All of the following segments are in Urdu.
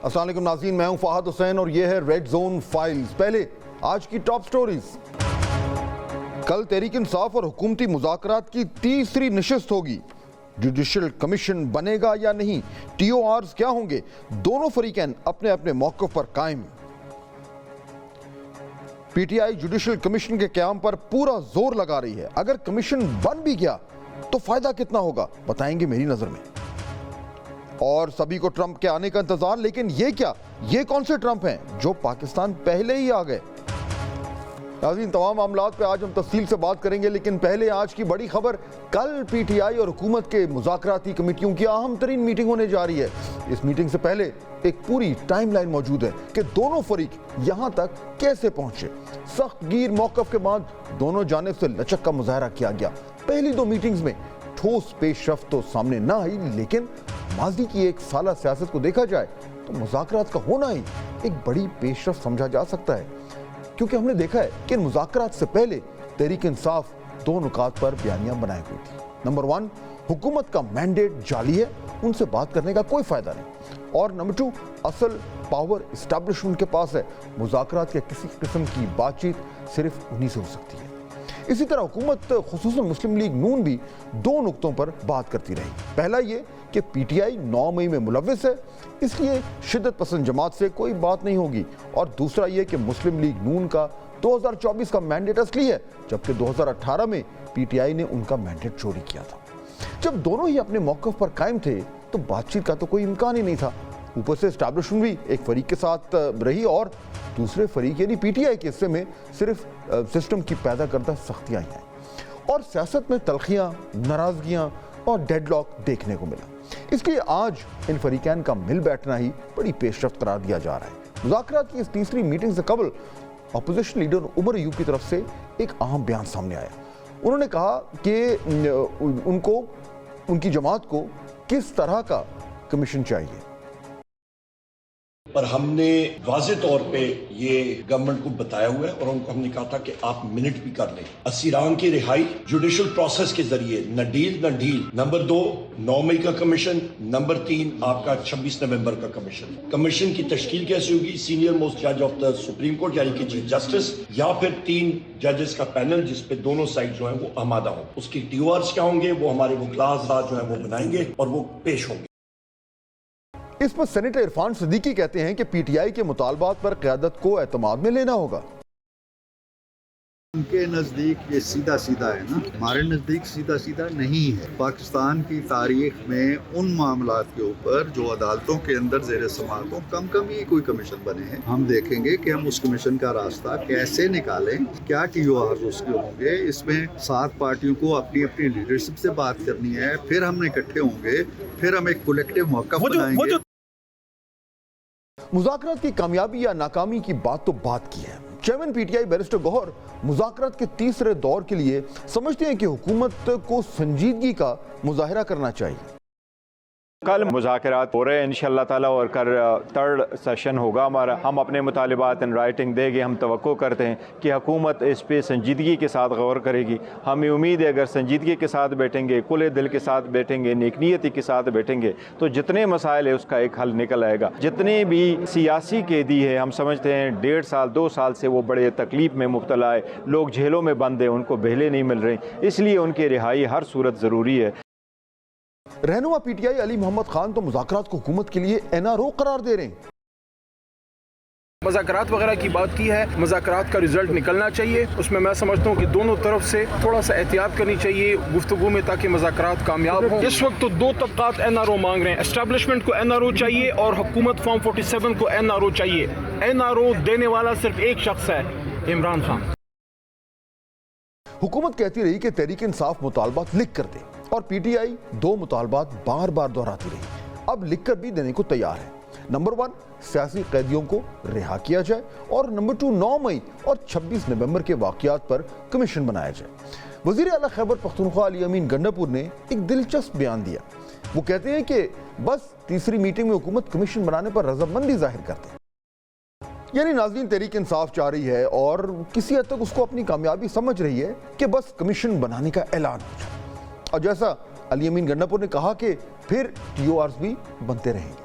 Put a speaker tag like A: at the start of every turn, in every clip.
A: السلام علیکم ناظرین، میں ہوں فہد حسین اور یہ ہے ریڈ زون فائلز۔ پہلے آج کی ٹاپ سٹوریز۔ کل تحریک انصاف اور حکومتی مذاکرات کی تیسری نشست ہوگی۔ جوڈیشل کمیشن بنے گا یا نہیں، ٹی او آرز کیا ہوں گے، دونوں فریقین اپنے اپنے موقف پر قائم۔ پی ٹی آئی جوڈیشل کمیشن کے قیام پر پورا زور لگا رہی ہے۔ اگر کمیشن بن بھی گیا تو فائدہ کتنا ہوگا، بتائیں گے میری نظر میں۔ اور سبھی کو ٹرمپ کے آنے کا انتظار، لیکن یہ کیا، یہ کون سے ٹرمپ ہیں جو پاکستان پہلے ہی آ گئے؟ ناظرین، تمام معاملات پہ آج ہم تفصیل سے بات کریں گے، لیکن پہلے آج کی بڑی خبر۔ کل پی ٹی آئی اور حکومت کے مذاکراتی کمیٹیوں کی اہم ترین میٹنگ ہونے جا رہی ہے۔ اس میٹنگ سے پہلے ایک پوری ٹائم لائن موجود ہے کہ دونوں فریق یہاں تک کیسے پہنچے۔ سخت گیر موقف کے بعد دونوں جانب سے لچک کا مظاہرہ کیا گیا۔ پہلی دو میٹنگز میں ٹھوس پیش رفت تو سامنے نہ آئی، لیکن ماضی کی ایک سالہ سیاست کو دیکھا جائے تو مذاکرات کا ہونا ہی ایک بڑی پیش رفت سمجھا جا سکتا ہے، کیونکہ ہم نے دیکھا ہے کہ ان مذاکرات سے پہلے تحریک انصاف دو نکات پر بیانیاں بنائے ہوئی تھی۔ نمبر 1، حکومت کا مینڈیٹ جعلی ہے، ان سے بات کرنے کا کوئی فائدہ نہیں۔ اور نمبر 2، اصل پاور اسٹیبلشمنٹ کے پاس ہے، مذاکرات کے کسی قسم کی بات چیت صرف انہی سے ہو سکتی ہے۔ اسی طرح حکومت خصوصاً مسلم لیگ نون بھی دو نقطوں پر بات کرتی رہی۔ پہلا یہ کہ پی ٹی آئی 9 مئی میں ملوث ہے، اس لیے شدت پسند جماعت سے کوئی بات نہیں ہوگی، اور دوسرا یہ کہ مسلم لیگ نون کا 2024 کا مینڈیٹ اصلی ہے، جبکہ 2018 میں پی ٹی آئی نے ان کا مینڈیٹ چوری کیا تھا۔ جب دونوں ہی اپنے موقف پر قائم تھے تو بات چیت کا تو کوئی امکان ہی نہیں تھا۔ اوپر سے اسٹیبلشمنٹ بھی ایک فریق کے ساتھ رہی اور دوسرے فریق یعنی پی ٹی آئی کے حصے میں صرف سسٹم کی پیدا کردہ سختیاں ہیں، اور سیاست میں تلخیاں، ناراضگیاں اور ڈیڈ لاک دیکھنے کو ملا۔ اس لیے آج ان فریقین کا مل بیٹھنا ہی بڑی پیش رفت قرار دیا جا رہا ہے۔ مذاکرات کی اس تیسری میٹنگ سے قبل اپوزیشن لیڈر عمر ایوب کی طرف سے ایک اہم بیان سامنے آیا۔ انہوں نے کہا کہ ان کی جماعت کو کس طرح کا کمیشن چاہیے،
B: پر ہم نے واضح طور پہ یہ گورنمنٹ کو بتایا ہوا ہے، اور ان کو ہم نے کہا تھا کہ آپ منٹ بھی کر لیں۔ اسیران کی رہائی جوڈیشل پروسیس کے ذریعے، نہ ڈیل نہ ڈھیل۔ نمبر 2، 9 مئی کا کمیشن۔ نمبر 3، آپ کا 26 نومبر کا کمیشن۔ کمیشن کی تشکیل کیسے ہوگی؟ سینئر موسٹ جج آف دا سپریم کورٹ یعنی کہ چیف جسٹس، یا پھر 3 ججز کا پینل جس پہ دونوں سائڈ جو ہیں وہ آمادہ ہوں۔ اس کی ٹی او آرز کیا ہوں گے، وہ ہمارے وکلاء حضرات جو ہیں وہ بنائیں گے اور وہ پیش ہوں گے۔
A: اس پر سینیٹر عرفان صدیقی کہتے ہیں کہ پی ٹی آئی کے مطالبات پر قیادت کو اعتماد میں لینا ہوگا۔
C: ان کے نزدیک یہ سیدھا سیدھا ہے نا، ہمارے نزدیک سیدھا سیدھا نہیں ہے۔ پاکستان کی تاریخ میں ان معاملات کے اوپر جو عدالتوں کے اندر زیر سماعت ہوں، کم ہی کوئی کمیشن بنے ہیں۔ ہم دیکھیں گے کہ ہم اس کمیشن کا راستہ کیسے نکالیں، کیا ٹی او آرز اس کے ہوں گے۔ اس میں 7 پارٹیوں کو اپنی اپنی لیڈرشپ سے بات کرنی ہے، پھر ہم اکٹھے ہوں گے، پھر ہم ایک کولیکٹیو موقف بنائیں گے۔
A: مذاکرات کی کامیابی یا ناکامی کی بات تو بات کی ہے۔ Chairman P T I barrister Gohar مذاکرات کے تیسرے دور کے لیے سمجھتے ہیں کہ حکومت کو سنجیدگی کا مظاہرہ کرنا چاہیے۔
D: کل مذاکرات ہو رہے ہیں انشاءاللہ تعالیٰ، اور کل 3rd سیشن ہوگا ہمارا۔ ہم اپنے مطالبات ان رائٹنگ دیں گے۔ ہم توقع کرتے ہیں کہ حکومت اس پہ سنجیدگی کے ساتھ غور کرے گی۔ ہمیں امید ہے اگر سنجیدگی کے ساتھ بیٹھیں گے، کھلے دل کے ساتھ بیٹھیں گے، نیک نیتی کے ساتھ بیٹھیں گے، تو جتنے مسائل ہیں اس کا ایک حل نکل آئے گا۔ جتنے بھی سیاسی قیدی ہیں، ہم سمجھتے ہیں 1.5 سال 2 سال سے وہ بڑے تکلیف میں مبتلا ہے، لوگ جیلوں میں بند ہیں، ان کو بہلے نہیں مل رہے، اس لیے ان کی رہائی ہر صورت ضروری ہے۔
A: رہنما پی ٹی آئی علی محمد خان تو مذاکرات کو حکومت کے لیے این آر او قرار دے رہے ہیں۔
E: مذاکرات وغیرہ کی بات کی ہے، مذاکرات کا رزلٹ نکلنا چاہیے۔ اس میں سمجھتا ہوں کہ دونوں طرف سے تھوڑا سا احتیاط کرنی چاہیے گفتگو میں، تاکہ مذاکرات کامیاب ہوں۔ اس وقت تو 2 طبقات این آر او مانگ رہے ہیں، اسٹیبلشمنٹ کو این آر او چاہیے اور حکومت فارم 47 کو این آر او چاہیے۔ این آر او دینے والا صرف ایک شخص ہے، عمران خان۔
A: حکومت کہتی رہی کہ تحریک انصاف مطالبات لکھ کر دے، اور پی ٹی آئی 2 مطالبات بار بار دہراتی رہی، اب لکھ کر بھی دینے کو تیار ہے۔ نمبر 1، سیاسی قیدیوں کو رہا کیا جائے، اور نمبر 2، 9 مئی اور 26 نومبر کے واقعات پر کمیشن بنایا جائے۔ وزیر اعلیٰ خیبر پختونخوا علی امین گنڈاپور نے ایک دلچسپ بیان دیا۔ وہ کہتے ہیں کہ بس تیسری میٹنگ میں حکومت کمیشن بنانے پر رضامندی ظاہر کرتے ہیں، یعنی ناظرین تحریک انصاف چاہ رہی ہے اور کسی حد تک اس کو اپنی کامیابی سمجھ رہی ہے کہ بس کمیشن بنانے کا اعلان ہو جائے، اور جیسا علی امین گنڈاپور نے کہا کہ پھر ٹی او آرز بھی بنتے رہیں گے۔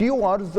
A: TORs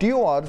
A: TORs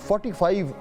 A: 45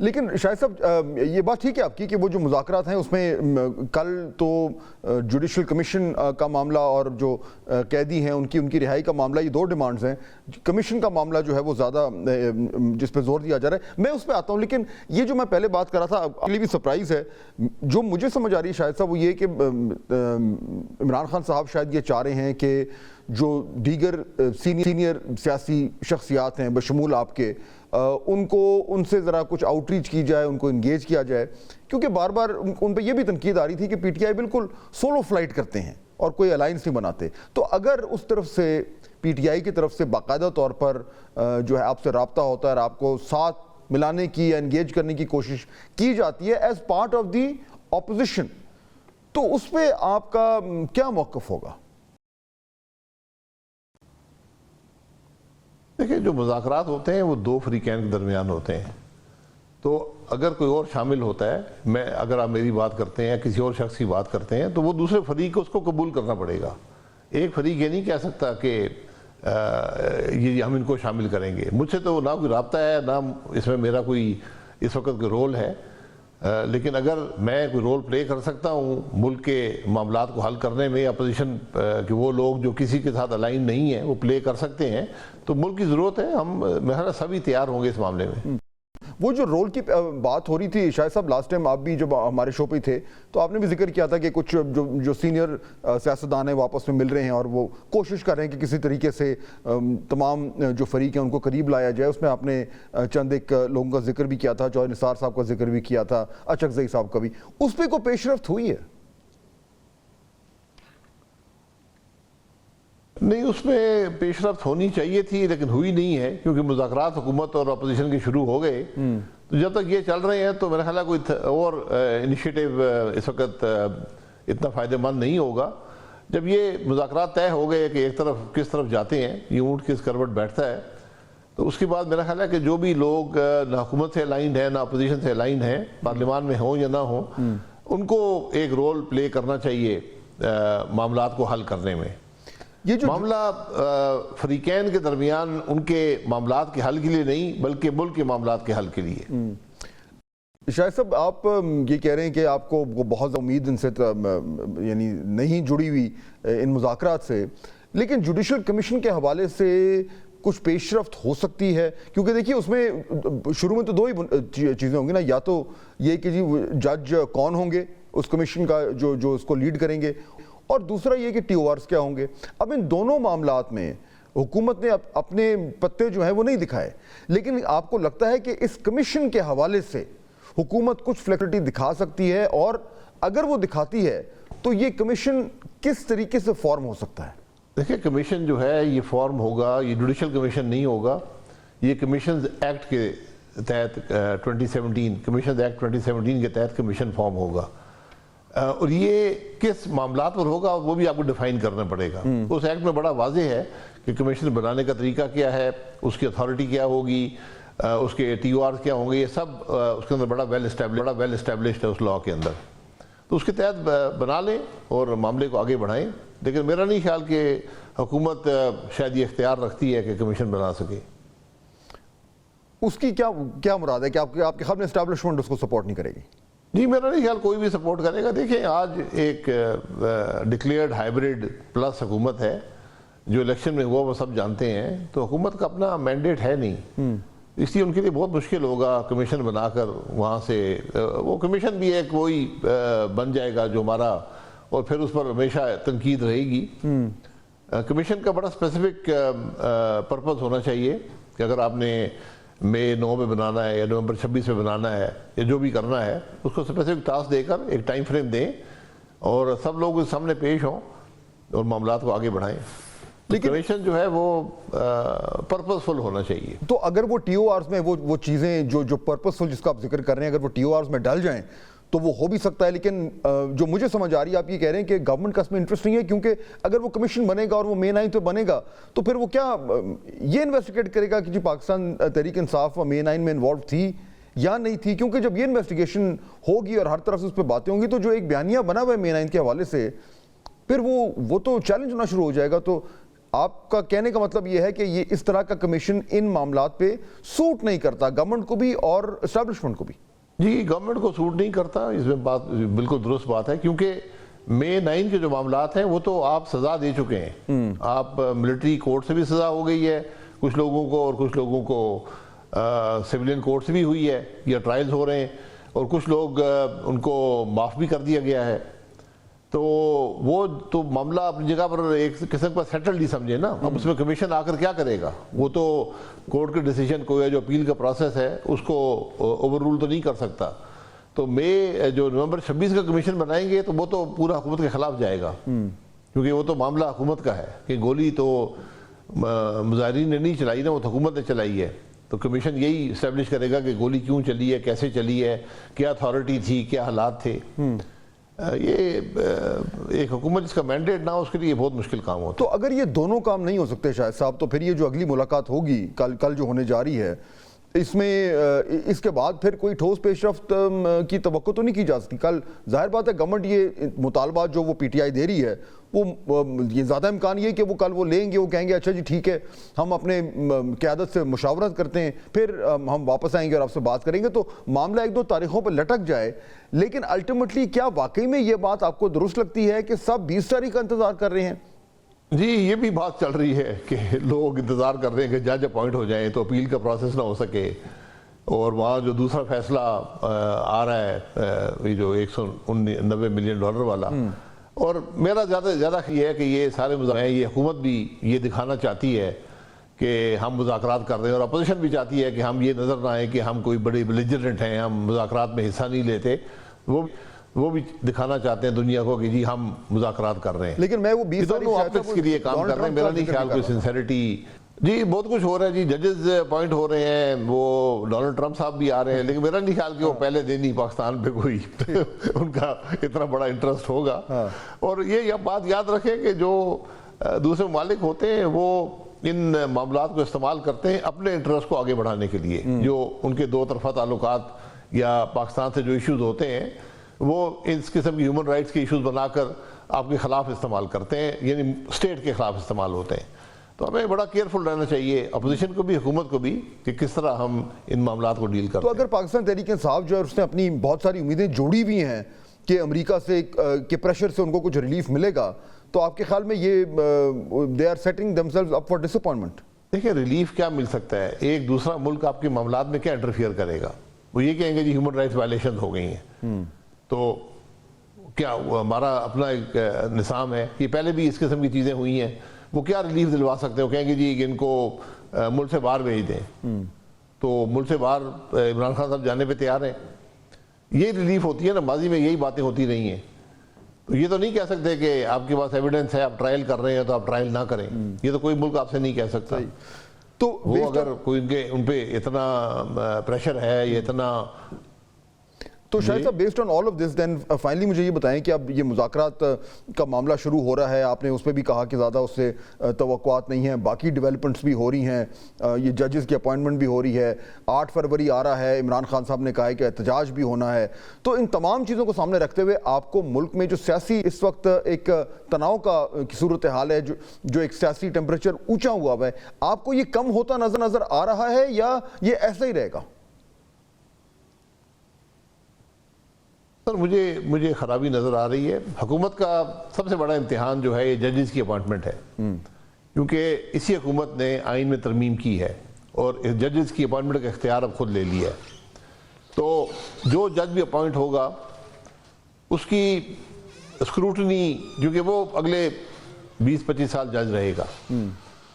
A: لیکن شاہد صاحب یہ بات ٹھیک ہے آپ کی کہ وہ جو مذاکرات ہیں اس میں کل تو جوڈیشل کمیشن کا معاملہ اور جو قیدی ہیں ان کی رہائی کا معاملہ، یہ دو ڈیمانڈز ہیں. کمیشن کا معاملہ جو ہے وہ زیادہ جس پہ زور دیا جا رہا ہے، میں اس پہ آتا ہوں. لیکن یہ جو میں پہلے بات کر رہا تھا آپ کے لیے بھی سرپرائز ہے، جو مجھے سمجھ آ رہی ہے شاہد صاحب وہ یہ کہ عمران خان صاحب شاید یہ چاہ رہے ہیں کہ جو دیگر سینئر سیاسی شخصیات ہیں بشمول آپ کے، ان سے ذرا کچھ آؤٹ ریچ کی جائے، ان کو انگیج کیا جائے، کیونکہ بار بار ان پہ یہ بھی تنقید آ رہی تھی کہ پی ٹی آئی بالکل سولو فلائٹ کرتے ہیں اور کوئی الائنس نہیں بناتے. تو اگر اس طرف سے پی ٹی آئی کی طرف سے باقاعدہ طور پر جو ہے آپ سے رابطہ ہوتا ہے اور آپ کو ساتھ ملانے کی یا انگیج کرنے کی کوشش کی جاتی ہے as part of the opposition, تو اس پہ آپ کا کیا موقف ہوگا؟
F: دیکھیں، جو مذاکرات ہوتے ہیں وہ دو فریقین کے درمیان ہوتے ہیں. تو اگر کوئی اور شامل ہوتا ہے، اگر آپ میری بات کرتے ہیں یا کسی اور شخص کی بات کرتے ہیں، تو وہ دوسرے فریق کو اس کو قبول کرنا پڑے گا. ایک فریق یہ نہیں کہہ سکتا کہ یہ ہم ان کو شامل کریں گے. مجھ سے تو نہ کوئی رابطہ ہے، نہ اس میں میرا کوئی اس وقت کوئی رول ہے. لیکن اگر میں کوئی رول پلے کر سکتا ہوں ملک کے معاملات کو حل کرنے میں، اپوزیشن کہ وہ لوگ جو کسی کے ساتھ الائن نہیں ہیں وہ پلے کر سکتے ہیں، تو ملک کی ضرورت ہے. ہم میرا سبھی تیار ہوں گے اس معاملے میں.
A: وہ جو رول کی بات ہو رہی تھی شاہد صاحب، لاسٹ ٹائم آپ بھی جب ہمارے شو پہ تھے تو آپ نے بھی ذکر کیا تھا کہ کچھ جو سینئر سیاستدان ہیں وہ آپس میں مل رہے ہیں اور وہ کوشش کر رہے ہیں کہ کسی طریقے سے تمام جو فریق ہیں ان کو قریب لایا جائے. اس میں آپ نے چند ایک لوگوں کا ذکر بھی کیا تھا، چودھری نثار صاحب کا ذکر بھی کیا تھا، اچکزئی صاحب کا بھی. اس پہ کوئی پیش رفت ہوئی ہے؟
F: نہیں، اس میں پیش رفت ہونی چاہیے تھی لیکن ہوئی نہیں ہے، کیونکہ مذاکرات حکومت اور اپوزیشن کے شروع ہو گئے. تو جب تک یہ چل رہے ہیں تو میرا خیال ہے کوئی اور انیشیٹو اس وقت اتنا فائدہ مند نہیں ہوگا. جب یہ مذاکرات طے ہو گئے کہ ایک طرف کس طرف جاتے ہیں، یہ اونٹ کس کروٹ بیٹھتا ہے، تو اس کے بعد میرا خیال ہے کہ جو بھی لوگ نہ حکومت سے الائنڈ ہیں نہ اپوزیشن سے الائنڈ ہیں، پارلیمان میں ہوں یا نہ ہوں، ان کو ایک رول پلے کرنا چاہیے معاملات کو حل کرنے میں. یہ جو معاملہ فریقین کے درمیان ان کے معاملات کے حل کے لیے نہیں بلکہ ملک کے معاملات کے حل کے لیے.
A: شاہد صاحب، آپ یہ کہہ رہے ہیں کہ آپ کو بہت امید ان سے یعنی نہیں جڑی ہوئی ان مذاکرات سے، لیکن جوڈیشل کمیشن کے حوالے سے کچھ پیش رفت ہو سکتی ہے؟ کیونکہ دیکھیے اس میں شروع میں تو دو ہی چیزیں ہوں گی نا، یا تو یہ کہ جی جج کون ہوں گے اس کمیشن کا جو اس کو لیڈ کریں گے، اور دوسرا یہ کہ ٹی او آرز کیا ہوں گے. اب ان دونوں معاملات میں حکومت نے اپنے پتے جو ہیں وہ نہیں دکھائے، لیکن آپ کو لگتا ہے کہ اس کمیشن کے حوالے سے حکومت کچھ فلیکسیبلٹی دکھا سکتی ہے؟ اور اگر وہ دکھاتی ہے تو یہ کمیشن کس طریقے سے فارم ہو سکتا ہے؟
F: دیکھیں، کمیشن جو ہے یہ فارم ہوگا، یہ جوڈیشل کمیشن نہیں ہوگا، یہ کمیشنز ایکٹ کے تحت 2017 کمیشنز ایکٹ 2017 کے تحت کمیشن فارم ہوگا. اور یہ کس معاملات پر ہوگا وہ بھی آپ کو ڈیفائن کرنا پڑے گا. اس ایکٹ میں بڑا واضح ہے کہ کمیشن بنانے کا طریقہ کیا ہے، اس کی اتھارٹی کیا ہوگی، اس کے ٹی او آرز کیا ہوں گے، یہ سب اس کے اندر بڑا ویل اسٹیبلشڈ ہے اس لاء کے اندر. تو اس کے تحت بنا لیں اور معاملے کو آگے بڑھائیں. لیکن میرا نہیں خیال کہ حکومت شاید یہ اختیار رکھتی ہے کہ کمیشن بنا سکے.
A: اس کی کیا مراد ہے کہ آپ کے خیال میں اسٹیبلشمنٹ اس کو سپورٹ نہیں کرے گی؟
F: نہیں، میرا نہیں خیال کوئی بھی سپورٹ کرے گا. دیکھیں، آج ایک ڈکلیئرڈ ہائیبریڈ پلس حکومت ہے، جو الیکشن میں ہوا وہ سب جانتے ہیں. تو حکومت کا اپنا مینڈیٹ ہے نہیں، اس لیے ان کے لیے بہت مشکل ہوگا کمیشن بنا کر وہاں سے. وہ کمیشن بھی ایک وہی بن جائے گا جو ہمارا، اور پھر اس پر ہمیشہ تنقید رہے گی. کمیشن کا بڑا اسپیسیفک پرپز ہونا چاہیے کہ اگر آپ نے مئی 9 میں بنانا ہے یا نومبر 26 میں بنانا ہے یا جو بھی کرنا ہے، اس کو اسپیسیفک ٹاسک دے کر ایک ٹائم فریم دیں اور سب لوگ اس سامنے پیش ہوں اور معاملات کو آگے بڑھائیں. لیکن کمیشن جو ہے وہ پرپزفل ہونا چاہیے.
A: تو اگر وہ ٹی او آرز میں وہ چیزیں جو پرپزفل جس کا آپ ذکر کر رہے ہیں، اگر وہ ٹی او آرز میں ڈل جائیں تو وہ ہو بھی سکتا ہے. لیکن جو مجھے سمجھ آ رہی ہے، آپ یہ کہہ رہے ہیں کہ گورنمنٹ کا اس میں انٹرسٹ نہیں ہے، کیونکہ اگر وہ کمیشن بنے گا اور وہ مئی 9 پہ بنے گا تو پھر وہ کیا یہ انویسٹیگیٹ کرے گا کہ جی پاکستان تحریک انصاف مئی 9 میں انوالو تھی یا نہیں تھی؟ کیونکہ جب یہ انویسٹیگیشن ہوگی اور ہر طرف سے اس پہ باتیں ہوں گی تو جو ایک بیانیہ بنا ہوا ہے مئی 9 کے حوالے سے، پھر وہ تو چیلنج ہونا شروع ہو جائے گا. تو آپ کا کہنے کا مطلب یہ ہے کہ یہ اس طرح کا کمیشن ان معاملات پہ سوٹ نہیں کرتا گورنمنٹ کو بھی اور اسٹیبلشمنٹ کو بھی؟
F: جی گورنمنٹ کو سوٹ نہیں کرتا، اس میں بات بالکل درست بات ہے، کیونکہ مئی 9 کے جو معاملات ہیں وہ تو آپ سزا دے چکے ہیں، آپ ملٹری کورٹ سے بھی سزا ہو گئی ہے کچھ لوگوں کو، اور کچھ لوگوں کو سیولین کورٹ سے بھی ہوئی ہے یا ٹرائلز ہو رہے ہیں، اور کچھ لوگ ان کو معاف بھی کر دیا گیا ہے، تو وہ تو معاملہ اپنی جگہ پر ایک قسم کا سیٹلڈ ہی سمجھے نا۔ اب اس میں کمیشن آ کر کیا کرے گا؟ وہ تو کورٹ کے ڈیسیجن کو یا جو اپیل کا پروسیس ہے اس کو اوور رول تو نہیں کر سکتا۔ تو جو نومبر 26 کا کمیشن بنائیں گے تو وہ تو پورا حکومت کے خلاف جائے گا، کیونکہ وہ تو معاملہ حکومت کا ہے کہ گولی تو مظاہرین نے نہیں چلائی نا، وہ تو حکومت نے چلائی ہے۔ تو کمیشن یہی اسٹیبلش کرے گا کہ گولی کیوں چلی ہے، کیسے چلی ہے، کیا اتھارٹی تھی، کیا حالات تھے۔ یہ ایک حکومت جس کا مینڈیٹ نہ ہو اس کے لیے بہت مشکل کام ہوتا ہے۔
A: تو اگر یہ دونوں کام نہیں ہو سکتے شاہد صاحب، تو پھر یہ جو اگلی ملاقات ہوگی کل جو ہونے جا رہی ہے، اس میں اس کے بعد پھر کوئی ٹھوس پیش رفت کی توقع تو نہیں کی جا سکتی؟ کل ظاہر بات ہے گورنمنٹ یہ مطالبات جو وہ پی ٹی آئی دے رہی ہے وہ یہ زیادہ امکان یہ کہ وہ کل وہ لیں گے، وہ کہیں گے اچھا جی ٹھیک ہے ہم اپنے قیادت سے مشاورت کرتے ہیں، پھر ہم واپس آئیں گے اور آپ سے بات کریں گے، تو معاملہ ایک دو تاریخوں پر لٹک جائے۔ لیکن الٹیمیٹلی کیا واقعی میں یہ بات آپ کو درست لگتی ہے کہ سب 20 تاریخ کا انتظار کر رہے ہیں؟
F: جی یہ بھی بات چل رہی ہے کہ لوگ انتظار کر رہے ہیں کہ جج اپوائنٹ ہو جائیں تو اپیل کا پروسیس نہ ہو سکے، اور وہاں جو دوسرا فیصلہ آ رہا ہے یہ جو $190 ملین والا، اور میرا زیادہ یہ ہے کہ یہ سارے مذاکرات، یہ حکومت بھی یہ دکھانا چاہتی ہے کہ ہم مذاکرات کر رہے ہیں، اور اپوزیشن بھی چاہتی ہے کہ ہم یہ نظر نہ آئے کہ ہم کوئی بڑے بیلیجرنٹ ہیں، ہم مذاکرات میں حصہ نہیں لیتے، وہ بھی دکھانا چاہتے ہیں دنیا کو کہ جی ہم مذاکرات کر رہے ہیں۔
A: لیکن میں وہ 20
F: آپٹکس کے لیے کام کر رہے ہیں، میرا نہیں خیال کوئی سنسیریٹی۔ جی بہت کچھ ہو رہا ہے، جی ججز اپوائنٹ ہو رہے ہیں، وہ ڈونلڈ ٹرمپ صاحب بھی آ رہے ہیں، لیکن میرا نہیں خیال کہ وہ پہلے دن ہی پاکستان پہ کوئی ان کا اتنا بڑا انٹرسٹ ہوگا۔ اور یہ بات یاد رکھیں کہ جو دوسرے ممالک ہوتے ہیں وہ ان معاملات کو استعمال کرتے ہیں اپنے انٹرسٹ کو آگے بڑھانے کے لیے، جو ان کے دو طرفہ تعلقات یا پاکستان سے جو ایشوز ہوتے ہیں وہ اس قسم کی ہیومن رائٹس کے ایشوز بنا کر آپ کے خلاف استعمال کرتے ہیں، یعنی اسٹیٹ کے خلاف استعمال ہوتے ہیں۔ تو ہمیں بڑا کیئرفل رہنا چاہیے، اپوزیشن کو بھی حکومت کو بھی، کہ کس طرح ہم ان معاملات کو ڈیل کرتے ہیں۔
A: تو اگر پاکستان تحریک انصاف جو ہے اس نے اپنی بہت ساری امیدیں جوڑی بھی ہیں کہ امریکہ سے کے پریشر سے ان کو کچھ ریلیف ملے گا، تو آپ کے خیال میں یہ they are setting themselves up for ڈس اپوائنٹمنٹ؟
F: دیکھیں ریلیف کیا مل سکتا ہے؟ ایک دوسرا ملک آپ کے معاملات میں کیا انٹرفیئر کرے گا؟ وہ یہ کہیں گے جی ہیومن رائٹس وائلیشن ہو گئی ہیں، تو کیا ہمارا اپنا ایک نظام ہے، یہ پہلے بھی اس قسم کی چیزیں ہوئی ہیں، وہ کیا ریلیف دلوا سکتے ہیں؟ وہ کہیں گے جی ان کو ملک سے باہر بھیج دیں، تو ملک سے باہر عمران خان صاحب جانے پہ تیار ہیں۔ یہ ریلیف ہوتی ہے نا، ماضی میں یہی باتیں ہوتی رہی ہیں، تو یہ تو نہیں کہہ سکتے کہ آپ کے پاس ایویڈنس ہے آپ ٹرائل کر رہے ہیں تو آپ ٹرائل نہ کریں، یہ تو کوئی ملک آپ سے نہیں کہہ سکتا۔
A: تو
F: وہ اگر کوئی ان پہ اتنا پریشر ہے یا اتنا،
A: تو شاید صاحب based on all of this then finally مجھے یہ بتائیں کہ اب یہ مذاکرات کا معاملہ شروع ہو رہا ہے، آپ نے اس پہ بھی کہا کہ زیادہ اس سے توقعات نہیں ہیں، باقی ڈیولپمنٹس بھی ہو رہی ہیں، یہ ججز کی اپوائنٹمنٹ بھی ہو رہی ہے، 8 فروری آ رہا ہے، عمران خان صاحب نے کہا ہے کہ احتجاج بھی ہونا ہے، تو ان تمام چیزوں کو سامنے رکھتے ہوئے آپ کو ملک میں جو سیاسی اس وقت ایک تناؤ کا صورتحال ہے، جو ایک سیاسی ٹیمپریچر اونچا ہوا ہے، آپ کو یہ کم ہوتا نظر آ رہا ہے یا یہ ایسا ہی رہے گا؟
F: سر مجھے خرابی نظر آ رہی ہے۔ حکومت کا سب سے بڑا امتحان جو ہے یہ ججز کی اپوائنٹمنٹ ہے، کیونکہ اسی حکومت نے آئین میں ترمیم کی ہے اور ججز کی اپوائنٹمنٹ کا اختیار اب خود لے لیا ہے، تو جو جج بھی اپوائنٹ ہوگا اس کی اسکروٹنی، کیونکہ وہ اگلے 20-25 سال جج رہے گا،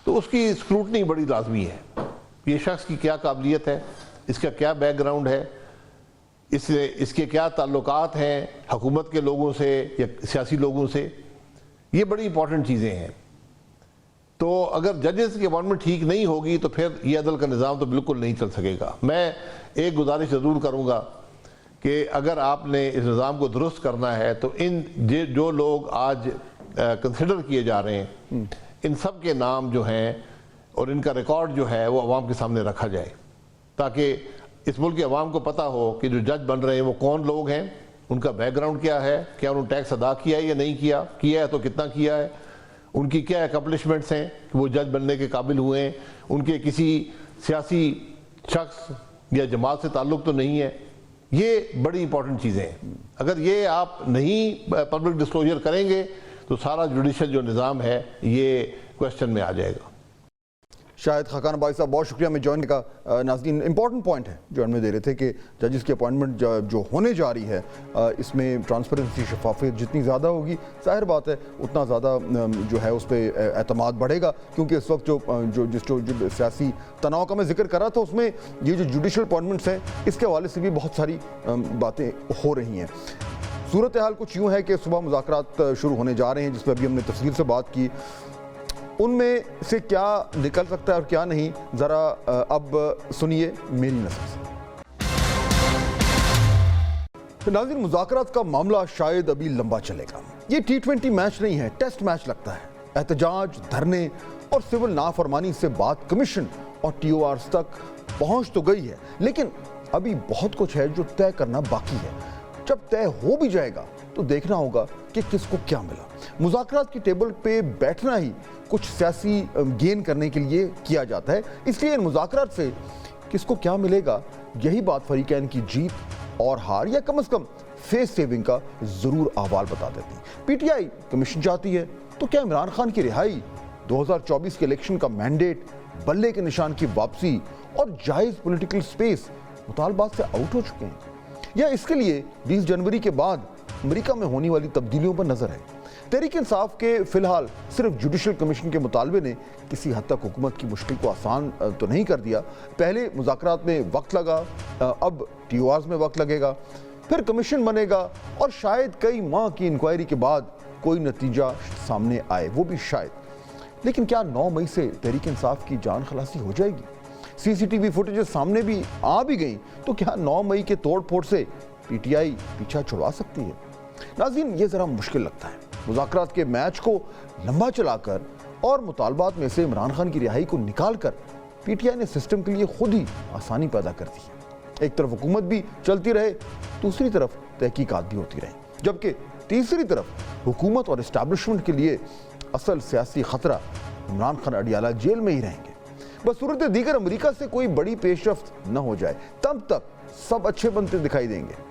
F: تو اس کی اسکروٹنی بڑی لازمی ہے، یہ شخص کی کیا قابلیت ہے، اس کا کیا بیک گراؤنڈ ہے، اس کے کیا تعلقات ہیں حکومت کے لوگوں سے یا سیاسی لوگوں سے، یہ بڑی امپورٹنٹ چیزیں ہیں۔ تو اگر ججز کی اپوائنٹمنٹ ٹھیک نہیں ہوگی تو پھر یہ عدل کا نظام تو بالکل نہیں چل سکے گا۔ میں ایک گزارش ضرور کروں گا کہ اگر آپ نے اس نظام کو درست کرنا ہے تو جو لوگ آج کنسیڈر کیے جا رہے ہیں ان سب کے نام جو ہیں اور ان کا ریکارڈ جو ہے وہ عوام کے سامنے رکھا جائے، تاکہ اس ملک کے عوام کو پتہ ہو کہ جو جج بن رہے ہیں وہ کون لوگ ہیں، ان کا بیک گراؤنڈ کیا ہے، کیا انہوں نے ٹیکس ادا کیا ہے یا نہیں کیا ہے تو کتنا کیا ہے، ان کی کیا اکمپلشمنٹس ہیں کہ وہ جج بننے کے قابل ہوئے ہیں, ان کے کسی سیاسی شخص یا جماعت سے تعلق تو نہیں ہے. یہ بڑی امپورٹنٹ چیزیں ہیں. اگر یہ آپ نہیں پبلک ڈسکلوجر کریں گے تو سارا جوڈیشل جو نظام ہے یہ کویسچن میں آ جائے گا.
A: شاہد خاقان بھائی صاحب بہت شکریہ. میں جوائن کا ناظرین امپورٹنٹ پوائنٹ ہے جو ہم نے دے رہے تھے کہ ججز کی اپوائنٹمنٹ جو ہونے جا رہی ہے اس میں ٹرانسپیرنسی شفافیت جتنی زیادہ ہوگی ظاہر بات ہے اتنا زیادہ جو ہے اس پہ اعتماد بڑھے گا, کیونکہ اس وقت جو سیاسی تناؤ کا میں ذکر کر رہا تھا اس میں یہ جو جوڈیشل اپوائنٹمنٹس ہیں اس کے حوالے سے بھی بہت ساری باتیں ہو رہی ہیں. صورتحال کچھ یوں ہے کہ صبح مذاکرات شروع ہونے جا رہے ہیں جس پہ ابھی ہم نے تفصیل سے بات کی. ان میں سے کیا نکل سکتا ہے اور کیا نہیں, ذرا اب سنیے میری نظر سے. ناظرین, مذاکرات کا معاملہ شاید ابھی لمبا چلے گا. یہ T20 میچ نہیں ہے, ٹیسٹ میچ لگتا ہے. احتجاج, دھرنے اور سول نافرمانی سے بات کمیشن اور TORs تک پہنچ تو گئی ہے, لیکن ابھی بہت کچھ ہے جو طے کرنا باقی ہے. جب طے ہو بھی جائے گا تو دیکھنا ہوگا کہ کس کو کیا ملا. مذاکرات کی ٹیبل پہ بیٹھنا ہی کچھ سیاسی گین کرنے کے لیے کیا جاتا ہے, اس لیے ان مذاکرات سے کس کو کیا ملے گا یہی بات فریقین کی جیت اور ہار یا کم از کم فیس سیونگ کا ضرور احوال بتا دیتی. PTI کمیشن چاہتی ہے تو کیا عمران خان کی رہائی, 2024 کے الیکشن کا مینڈیٹ, بلے کے نشان کی واپسی اور جائز پولیٹیکل سپیس مطالبات سے آؤٹ ہو چکے ہیں, یا اس کے لیے 20 جنوری کے بعد امریکہ میں ہونے والی تبدیلیوں پر نظر ہے. تحریک انصاف کے فی الحال صرف جوڈیشل کمیشن کے مطالبے نے کسی حد تک حکومت کی مشکل کو آسان تو نہیں کر دیا. پہلے مذاکرات میں وقت لگا, اب TORs میں وقت لگے گا, پھر کمیشن بنے گا اور شاید کئی ماہ کی انکوائری کے بعد کوئی نتیجہ سامنے آئے, وہ بھی شاید. لیکن کیا 9 مئی سے تحریک انصاف کی جان خلاصی ہو جائے گی؟ CCTV فوٹیجز سامنے بھی آ بھی گئیں تو کیا 9 مئی کے توڑ پھوڑ سے PTI پیچھا چھڑوا سکتی ہے؟ ناظرین, یہ ذرا مشکل لگتا ہے. مذاکرات کے میچ کو لمبا چلا کر اور مطالبات میں سے عمران خان کی رہائی کو نکال کر PTI نے سسٹم کے لیے خود ہی آسانی پیدا کر دی ہے. ایک طرف حکومت بھی چلتی رہے, دوسری طرف تحقیقات بھی ہوتی رہے, جبکہ تیسری طرف حکومت اور اسٹیبلشمنٹ کے لیے اصل سیاسی خطرہ عمران خان اڈیالہ جیل میں ہی رہیں گے. بس صورت دیگر امریکہ سے کوئی بڑی پیش رفت نہ ہو جائے تب تک سب اچھے بنتے دکھائی دیں گے.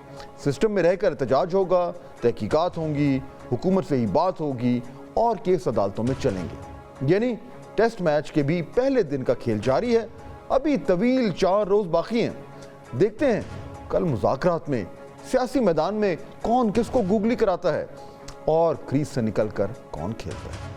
A: سسٹم میں رہ کر احتجاج ہوگا, تحقیقات ہوں گی, حکومت سے ہی بات ہوگی اور کیس عدالتوں میں چلیں گے. یعنی ٹیسٹ میچ کے بھی پہلے دن کا کھیل جاری ہے. ابھی طویل 4 روز باقی ہیں. دیکھتے ہیں کل مذاکرات میں سیاسی میدان میں کون کس کو گوگلی کراتا ہے اور کریز سے نکل کر کون کھیلتا ہے.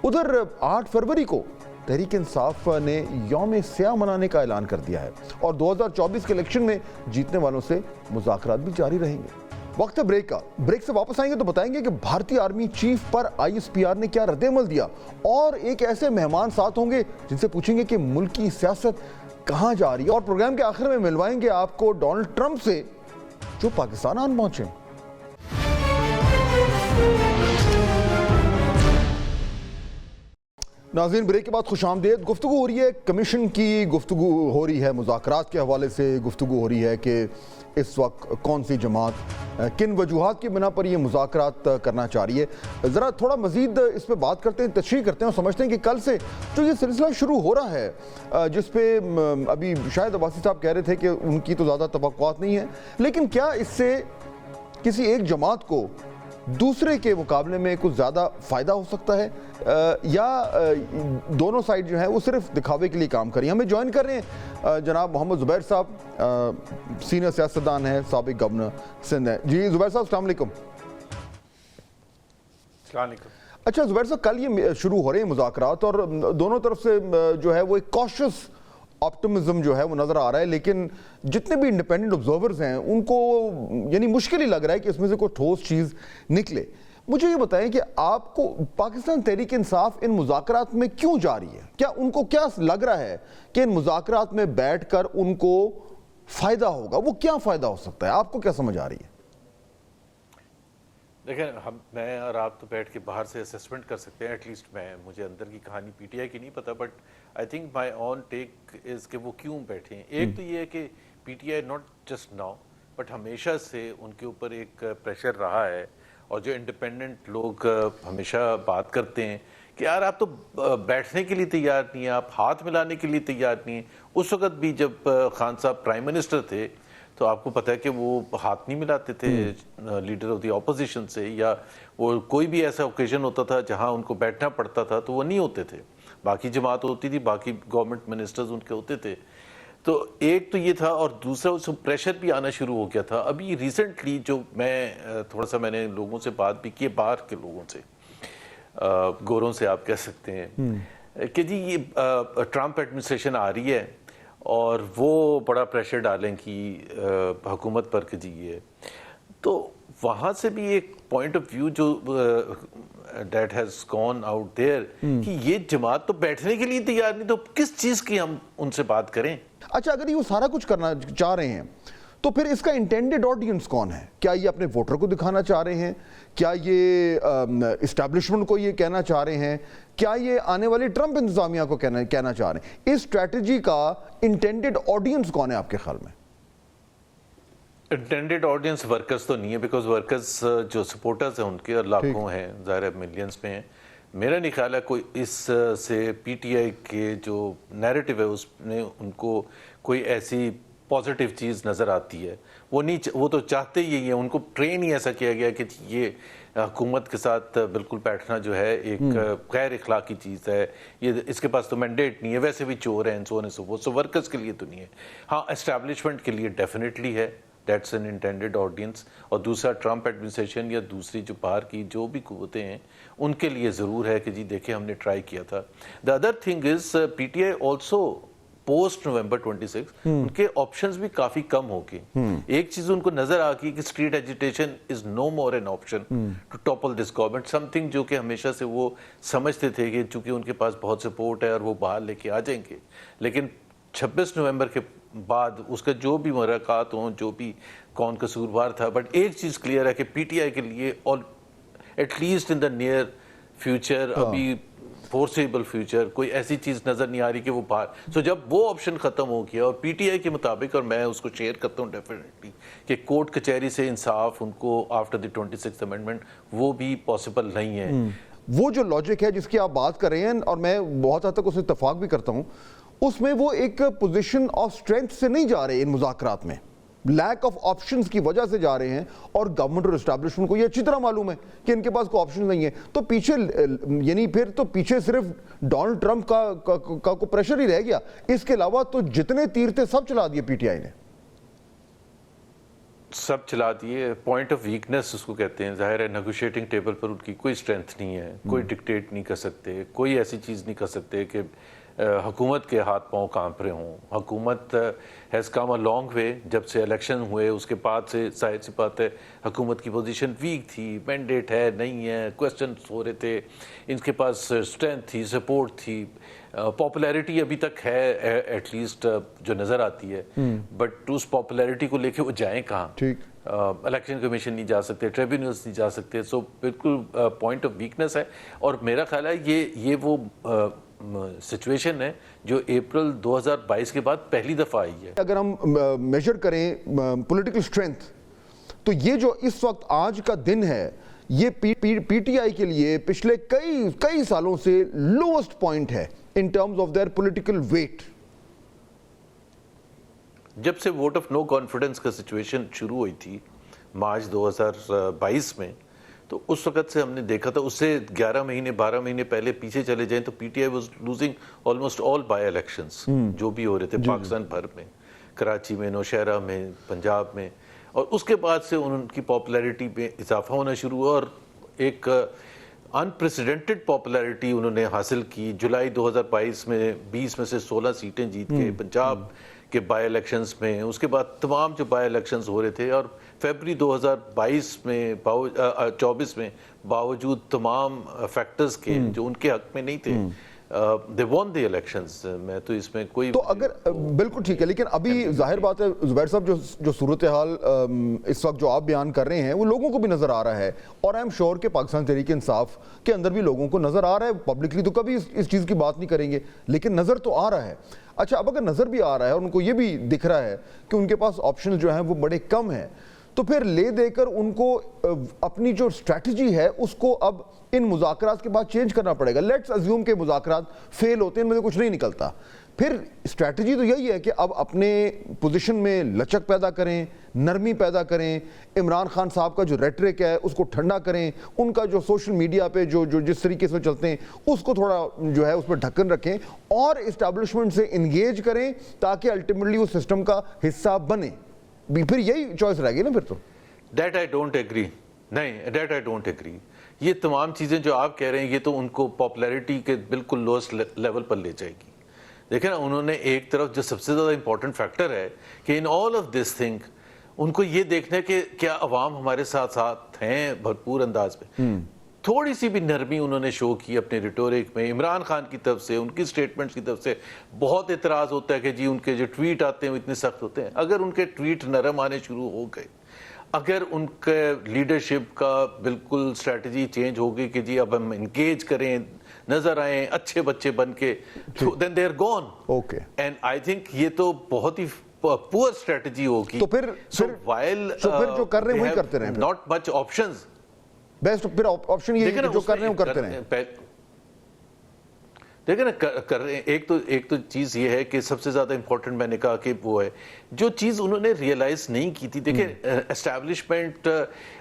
A: ادھر 8 فروری کو تحریک انصاف نے یوم سیاہ منانے کا اعلان کر دیا ہے اور 2024 کے الیکشن میں جیتنے والوں سے مذاکرات بھی جاری رہیں گے. وقت ہے بریک کا. بریک سے واپس آئیں گے تو بتائیں گے کہ بھارتی آرمی چیف پر ISPR نے کیا رد عمل دیا, اور ایک ایسے مہمان ساتھ ہوں گے جن سے پوچھیں گے کہ ملک کی سیاست کہاں جا رہی ہے, اور پروگرام کے آخر میں ملوائیں گے آپ کو ڈونلڈ ٹرمپ سے جو پاکستان آن پہنچے. ناظرین, بریک کے بعد خوش آمدید. گفتگو ہو رہی ہے کمیشن کی, گفتگو ہو رہی ہے مذاکرات کے حوالے سے, گفتگو ہو رہی ہے کہ اس وقت کون سی جماعت کن وجوہات کی بنا پر یہ مذاکرات کرنا چاہ رہی ہے. ذرا تھوڑا مزید اس پہ بات کرتے ہیں, تشریح کرتے ہیں اور سمجھتے ہیں کہ کل سے جو یہ سلسلہ شروع ہو رہا ہے جس پہ ابھی شاید عباسی صاحب کہہ رہے تھے کہ ان کی تو زیادہ توقعات نہیں ہیں, لیکن کیا اس سے کسی ایک جماعت کو دوسرے کے مقابلے میں کچھ زیادہ فائدہ ہو سکتا ہے, یا دونوں سائڈ جو ہیں وہ صرف دکھاوے کے لیے کام کریں؟ ہمیں جوائن کر رہے ہیں جناب محمد زبیر صاحب, سینئر سیاستدان ہیں, سابق گورنر سندھ ہیں. جی زبیر صاحب السلام علیکم.
G: السلام علیکم.
A: اچھا زبیر صاحب, کل یہ شروع ہو رہے ہیں مذاکرات اور دونوں طرف سے جو ہے وہ ایک کوشس آپٹمزم جو ہے وہ نظر آ رہا ہے, لیکن جتنے بھی انڈیپینڈنٹ آبزرورز ہیں ان کو یعنی مشکل ہی لگ رہا ہے کہ اس میں سے کوئی ٹھوس چیز نکلے. مجھے یہ بتائیں کہ آپ کو پاکستان تحریک انصاف ان مذاکرات میں کیوں جا رہی ہے؟ کیا ان کو کیا لگ رہا ہے کہ ان مذاکرات میں بیٹھ کر ان کو فائدہ ہوگا؟ وہ کیا فائدہ ہو سکتا ہے, آپ کو کیا سمجھ آ رہی ہے؟
G: دیکھیں, میں اور آپ تو بیٹھ کے باہر سے اسسمنٹ کر سکتے ہیں, ایٹ لیسٹ مجھے اندر کی کہانی PTI کی نہیں پتا, بٹ آئی تھنک مائی آن ٹیک از کہ وہ کیوں بیٹھے ہیں. ایک تو یہ ہے کہ PTI not just now but ہمیشہ سے ان کے اوپر ایک پریشر رہا ہے, اور جو انڈیپینڈنٹ لوگ ہمیشہ بات کرتے ہیں کہ یار آپ تو بیٹھنے کے لیے تیار نہیں ہیں, آپ ہاتھ ملانے کے لیے تیار نہیں ہیں. اس وقت بھی جب خان صاحب پرائم منسٹر تھے تو آپ کو پتہ ہے کہ وہ ہاتھ نہیں ملاتے تھے لیڈر آف دی اپوزیشن سے, یا وہ کوئی بھی ایسا اوکیزن ہوتا تھا جہاں ان کو بیٹھنا پڑتا تھا تو وہ نہیں ہوتے تھے. باقی جماعت ہوتی تھی, باقی گورنمنٹ منسٹرز ان کے ہوتے تھے. تو ایک تو یہ تھا, اور دوسرا اس میں پریشر بھی آنا شروع ہو گیا تھا. ابھی ریسنٹلی جو تھوڑا سا میں نے لوگوں سے بات بھی کی, باہر کے لوگوں سے, گوروں سے آپ کہہ سکتے ہیں, کہ جی یہ ٹرمپ ایڈمنسٹریشن آ رہی ہے اور وہ بڑا پریشر ڈالیں گی حکومت پر کہ جی یہ. تو وہاں سے بھی ایک پوائنٹ آف ویو جو that has gone out there کہ یہ جماعت تو بیٹھنے کے لیے تیار نہیں, تو کس چیز کی ہم ان سے بات کریں.
A: اچھا, اگر یہ سارا کچھ کرنا چاہ رہے ہیں تو پھر اس کا انٹینڈڈ آڈینس کون ہے؟ کیا یہ اپنے ووٹر کو دکھانا چاہ رہے ہیں؟ کیا یہ اسٹیبلشمنٹ کو یہ کہنا چاہ رہے ہیں؟ کیا یہ آنے والی ٹرمپ انتظامیہ کو کہنا چاہ رہے ہیں؟ اس اسٹریٹجی کا انٹینڈڈ آڈینس کون ہے آپ کے خیال میں؟
G: انٹینڈڈ آڈینس ورکرز تو نہیں ہے, بیکاز ورکرز جو سپورٹرز ہیں ان کے لاکھوں ہیں, ظاہر ہے ملینز میں ہیں. میرا نہیں خیال ہے کوئی اس سے پی ٹی آئی کے جو نیریٹو ہے اس میں ان کو کوئی ایسی پازیٹیو چیز نظر آتی ہے. وہ تو چاہتے ہی ہیں, ان کو ٹرین ہی ایسا کیا گیا کہ یہ حکومت کے ساتھ بالکل بیٹھنا جو ہے ایک غیر اخلاقی چیز ہے, یہ اس کے پاس تو مینڈیٹ نہیں ہے, ویسے بھی چور ہیں, سو ورکرز کے لیے تو نہیں ہے. ہاں اسٹیبلشمنٹ کے لیے ڈیفینیٹلی ہے, دیٹس این انٹینڈڈ آڈینس. اور دوسرا ٹرمپ ایڈمنسٹریشن یا دوسری جو باہر کی جو بھی قوتیں ہیں ان کے لیے ضرور ہے کہ جی دیکھیں ہم نے ٹرائی کیا تھا. The other thing is P T I also post November 26 ان کے آپشنز بھی کافی کم ہو گئے. ایک چیز ان کو نظر آ گئی کہ street agitation is no more an option to topple this government, something جو کہ ہمیشہ سے وہ سمجھتے تھے کہ چونکہ ان کے پاس بہت سپورٹ ہے اور وہ باہر لے کے آ جائیں گے. لیکن 26 نومبر کے بعد اس کا جو بھی مراکات ہوں, جو بھی کون قصوروار تھا, بٹ ایک چیز کلیئر ہے کہ پی ٹی آئی کے لیے at least in the near future, ابھی فورسیبل فیوچر, کوئی ایسی چیز نظر نہیں آ رہی کہ وہ باہر. سو جب وہ آپشن ختم ہو گیا, اور پی ٹی آئی کے مطابق, اور میں اس کو شیئر کرتا ہوں ڈیفینیٹلی, کہ کورٹ کچہری سے انصاف ان کو آفٹر دی 26th امینڈمنٹ وہ بھی پاسبل نہیں ہے.
A: وہ جو لاجک ہے جس کی آپ بات کر رہے ہیں, اور میں بہت حد تک اس اتفاق بھی کرتا ہوں, اس میں وہ ایک پوزیشن آف اسٹرینتھ سے نہیں جا رہے ان مذاکرات میں, لیک آف آپشنز کی وجہ سے جا رہے ہیں, اور گورنمنٹ اور اسٹیبلشمنٹ کو یہ اچھی طرح معلوم ہے کہ ان کے پاس کوئی آپشن نہیں ہے. تو پیچھے یعنی پھر تو پیچھے صرف ڈونلڈ ٹرمپ کا کو پریشر ہی رہ گیا, اس کے علاوہ تو جتنے تیر تھے سب چلا دیے پی ٹی آئی نے,
G: سب چلا دیے. پوائنٹ آف ویکنس اس کو کہتے ہیں. ظاہر ہے نیگوشیٹنگ ٹیبل پر ان کی کوئی اسٹرینتھ نہیں ہے, کوئی ڈکٹیٹ نہیں کر سکتے, کوئی ایسی چیز نہیں کر سکتے کہ حکومت کے ہاتھ پاؤں کانپ رہے ہوں. حکومت has come a long way. جب سے الیکشن ہوئے اس کے بعد سے ظاہر سی بات ہے حکومت کی پوزیشن ویک تھی, مینڈیٹ ہے نہیں ہے, کوسچنس ہو رہے تھے, ان کے پاس اسٹرینتھ تھی, سپورٹ تھی, پاپولیرٹی ابھی تک ہے ایٹ لیسٹ جو نظر آتی ہے, بٹ اس پاپولیرٹی کو لے کے وہ جائیں کہاں؟ الیکشن کمیشن نہیں جا سکتے, ٹریبیونلز نہیں جا سکتے. سو بالکل پوائنٹ آف ویکنس ہے. اور میرا خیال ہے یہ وہ سچویشن ہے جو اپریل 2022 کے بعد پہلی دفعہ آئی ہے.
A: اگر ہم میجر کریں پولیٹیکل اسٹرینتھ, تو یہ جو اس وقت آج کا دن ہے یہ پی ٹی آئی کے لیے پچھلے کئی سالوں سے لوسٹ پوائنٹ ہے in terms of their political weight.
G: جب سے ووٹ آف نو کانفیڈنس کا سچویشن شروع ہوئی تھی مارچ 2022 میں, تو اس وقت سے ہم نے دیکھا تھا, اس سے 11 مہینے 12 مہینے پہلے پیچھے چلے جائیں تو پی T I was losing almost all by elections جو بھی ہو رہے تھے پاکستان بھر میں, کراچی میں, نوشہرہ میں, پنجاب میں. اور اس کے بعد سے ان کی پاپولیرٹی میں اضافہ ہونا شروع ہوا, اور ایک انپریسیڈنٹڈ پاپولیرٹی انہوں نے حاصل کی. جولائی 2022 میں 20 میں سے 16 سیٹیں جیت کے پنجاب کے بائی الیکشنز میں. اس کے بعد تمام جو بائی الیکشنز ہو رہے تھے, اور فیبری 2022 میں 24 میں باوجود تمام فیکٹرز کے جو ان کے حق میں نہیں تھے, they won the elections. میں تو اس میں کوئی
A: تو اگر بالکل ٹھیک ہے, لیکن ابھی ظاہر بات ہے زبیر صاحب جو صورتحال اس وقت جو آپ بیان کر رہے ہیں وہ لوگوں کو بھی نظر آ رہا ہے, اور آئی ایم شیور کہ پاکستان تحریک انصاف کے اندر بھی لوگوں کو نظر آ رہا ہے. پبلکلی تو کبھی اس چیز کی بات نہیں کریں گے, لیکن نظر تو آ رہا ہے. اچھا, اب اگر نظر بھی آ رہا ہے اور ان کو یہ بھی دکھ رہا ہے کہ ان کے پاس آپشن جو ہیں وہ بڑے کم ہیں, تو پھر لے دے کر ان کو اپنی جو اسٹریٹجی ہے اس کو اب ان مذاکرات کے بعد چینج کرنا پڑے گا. لیٹس ازیوم کہ مذاکرات فیل ہوتے ہیں, ان میں سے کچھ نہیں نکلتا, پھر اسٹریٹجی تو یہی ہے کہ اب اپنے پوزیشن میں لچک پیدا کریں, نرمی پیدا کریں, عمران خان صاحب کا جو ریٹرک ہے اس کو ٹھنڈا کریں, ان کا جو سوشل میڈیا پہ جو جس طریقے سے چلتے ہیں اس کو تھوڑا جو ہے اس پہ ڈھکن رکھیں اور اسٹیبلشمنٹ سے انگیج کریں تاکہ الٹیمیٹلی اس سسٹم کا حصہ بنے. پھر یہی چوائس رہ گئی نا پھر تو.
G: That I don't agree. نہیں, that I don't agree. یہ تمام چیزیں جو آپ کہہ رہے ہیں یہ تو ان کو پاپولیرٹی کے بالکل لوسٹ لیول پر لے جائے گی. دیکھیں نا, انہوں نے ایک طرف جو سب سے زیادہ امپورٹنٹ فیکٹر ہے کہ ان آل آف دس تھنگ ان کو یہ دیکھنا ہے کہ کیا عوام ہمارے ساتھ ساتھ ہیں بھرپور انداز پہ. تھوڑی سی بھی نرمی انہوں نے شو کی اپنے ریٹورک میں. عمران خان کی طرف سے, ان کی سٹیٹمنٹس کی طرف سے بہت اعتراض ہوتا ہے کہ جی ان کے جو ٹویٹ آتے ہیں وہ اتنے سخت ہوتے ہیں. اگر ان کے ٹویٹ نرم آنے شروع ہو گئے, اگر ان کے لیڈرشپ کا بالکل اسٹریٹجی چینج ہوگی کہ جی اب ہم انگیج کریں, نظر آئیں اچھے بچے بن کے, then they are gone.
A: Okay.
G: And I think یہ تو بہت ہی پور اسٹریٹجی ہوگی.
A: تو پھر جو کر رہے ہیں وہی کرتے رہیں.
G: not much options.
A: بیسٹ پھر آپشن یہ ہے کہ جو کر رہے ہیں وہ کرتے رہیں.
G: دیکھیں نا, کر رہے ہیں. ایک تو چیز یہ ہے کہ سب سے زیادہ امپورٹنٹ میں نے کہا کہ وہ ہے جو چیز انہوں نے ریئلائز نہیں کی تھی. دیکھیں, اسٹیبلشمنٹ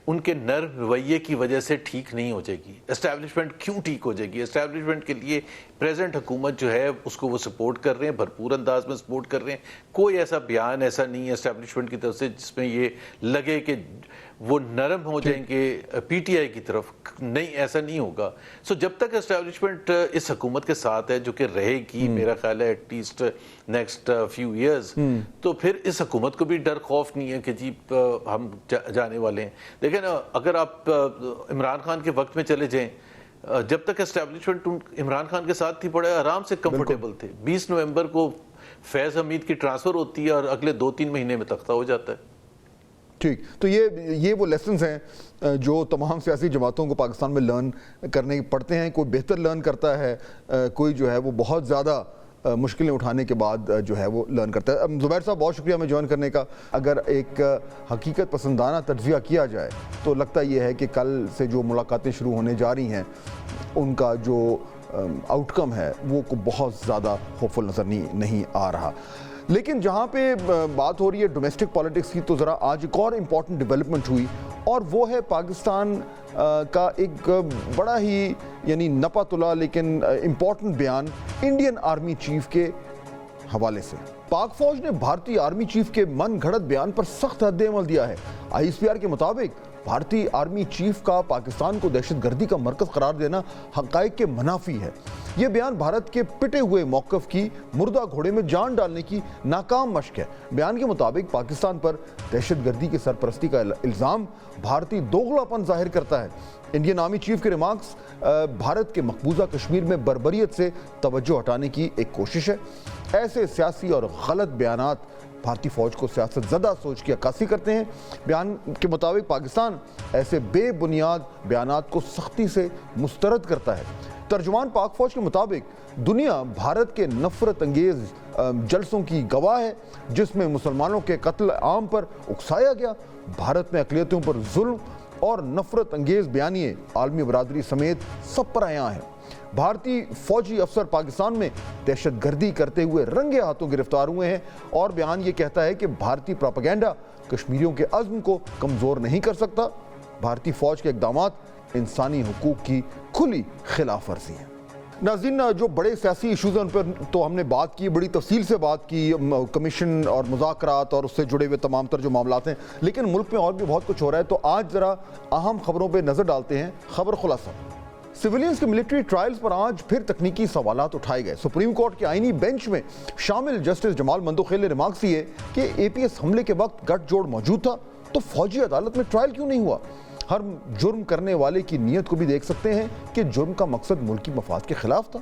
G: ان کے نرم رویے کی وجہ سے ٹھیک نہیں ہو جائے گی. اسٹیبلشمنٹ کیوں ٹھیک ہو جائے گی؟ اسٹیبلشمنٹ کے لیے پریزنٹ حکومت جو ہے اس کو وہ سپورٹ کر رہے ہیں, بھرپور انداز میں سپورٹ کر رہے ہیں. کوئی ایسا بیان ایسا نہیں ہے اسٹیبلشمنٹ کی طرف سے جس میں یہ لگے کہ وہ نرم ہو جائیں گے پی ٹی آئی کی طرف. نہیں, ایسا نہیں ہوگا. سو جب تک اسٹیبلشمنٹ اس حکومت کے ساتھ ہے, جو کہ رہے گی میرا خیال ہے at least next few years, تو پھر اس حکومت کو بھی ڈر خوف نہیں ہے کہ جی ہم جانے والے ہیں. دیکھیں نا, اگر آپ عمران خان کے وقت میں چلے جائیں, جب تک اسٹیبلشمنٹ عمران خان کے ساتھ تھی بڑے آرام سے کمفرٹیبل تھے. 20 نومبر کو فیض حمید کی ٹرانسفر ہوتی ہے اور اگلے 2-3 مہینے میں تختہ ہو جاتا ہے.
A: ٹھیک, تو یہ وہ لیسنز ہیں جو تمام سیاسی جماعتوں کو پاکستان میں لرن کرنے پڑتے ہیں. کوئی بہتر لرن کرتا ہے, کوئی جو ہے وہ بہت زیادہ مشکلیں اٹھانے کے بعد جو ہے وہ لرن کرتا ہے. زبیر صاحب بہت شکریہ ہمیں جوائن کرنے کا. اگر ایک حقیقت پسندانہ تجزیہ کیا جائے تو لگتا یہ ہے کہ کل سے جو ملاقاتیں شروع ہونے جا رہی ہیں ان کا جو آؤٹ کم ہے وہ بہت زیادہ ہوپ فل نظر نہیں آ رہا. لیکن جہاں پہ بات ہو رہی ہے ڈومیسٹک پالیٹکس کی, تو ذرا آج ایک اور امپورٹنٹ ڈیولپمنٹ ہوئی, اور وہ ہے پاکستان کا ایک بڑا ہی یعنی نپا تلا لیکن امپورٹنٹ بیان انڈین آرمی چیف کے حوالے سے. پاک فوج نے بھارتی آرمی چیف کے من گھڑت بیان پر سخت رد عمل دیا ہے. ISPR کے مطابق بھارتی آرمی چیف کا پاکستان کو دہشت گردی کا مرکز قرار دینا حقائق کے منافی ہے. یہ بیان بھارت کے پٹے ہوئے موقف کی مردہ گھوڑے میں جان ڈالنے کی ناکام مشق ہے. بیان کے مطابق پاکستان پر دہشت گردی کی سرپرستی کا الزام بھارتی دوغلاپن ظاہر کرتا ہے. انڈین آرمی چیف کے ریمارکس بھارت کے مقبوضہ کشمیر میں بربریت سے توجہ ہٹانے کی ایک کوشش ہے. ایسے سیاسی اور غلط بیانات بھارتی فوج کو سیاست زدہ سوچ کی عکاسی کرتے ہیں. بیان کے مطابق پاکستان ایسے بے بنیاد بیانات کو سختی سے مسترد کرتا ہے. ترجمان پاک فوج کے مطابق دنیا بھارت کے نفرت انگیز جلسوں کی گواہ ہے جس میں مسلمانوں کے قتل عام پر اکسایا گیا. بھارت میں اقلیتوں پر ظلم اور نفرت انگیز بیانیے عالمی برادری سمیت سب پر عیاں ہیں. بھارتی فوجی افسر پاکستان میں دہشت گردی کرتے ہوئے رنگے ہاتھوں گرفتار ہوئے ہیں, اور بیان یہ کہتا ہے کہ بھارتی پروپیگنڈا کشمیریوں کے عزم کو کمزور نہیں کر سکتا. بھارتی فوج کے اقدامات انسانی حقوق کی کھلی خلاف ورزی ہیں. ناظرین, جو بڑے سیاسی ایشوز ہیں ان پر تو ہم نے بات کی, بڑی تفصیل سے بات کی, کمیشن اور مذاکرات اور اس سے جڑے ہوئے تمام تر جو معاملات ہیں, لیکن ملک میں اور بھی بہت کچھ ہو رہا ہے. تو آج ذرا اہم خبروں پہ نظر ڈالتے ہیں. خبر خلاصہ, سویلینز کے ملٹری ٹرائلز پر آج پھر تکنیکی سوالات اٹھائے گئے. سپریم کورٹ کے آئینی بینچ میں شامل جسٹس جمال مندوخیل نے ریمارکس دیے کہ APS حملے کے وقت گٹھ جوڑ موجود تھا تو فوجی عدالت میں ٹرائل کیوں نہیں ہوا. ہر جرم کرنے والے کی نیت کو بھی دیکھ سکتے ہیں کہ جرم کا مقصد ملکی مفاد کے خلاف تھا.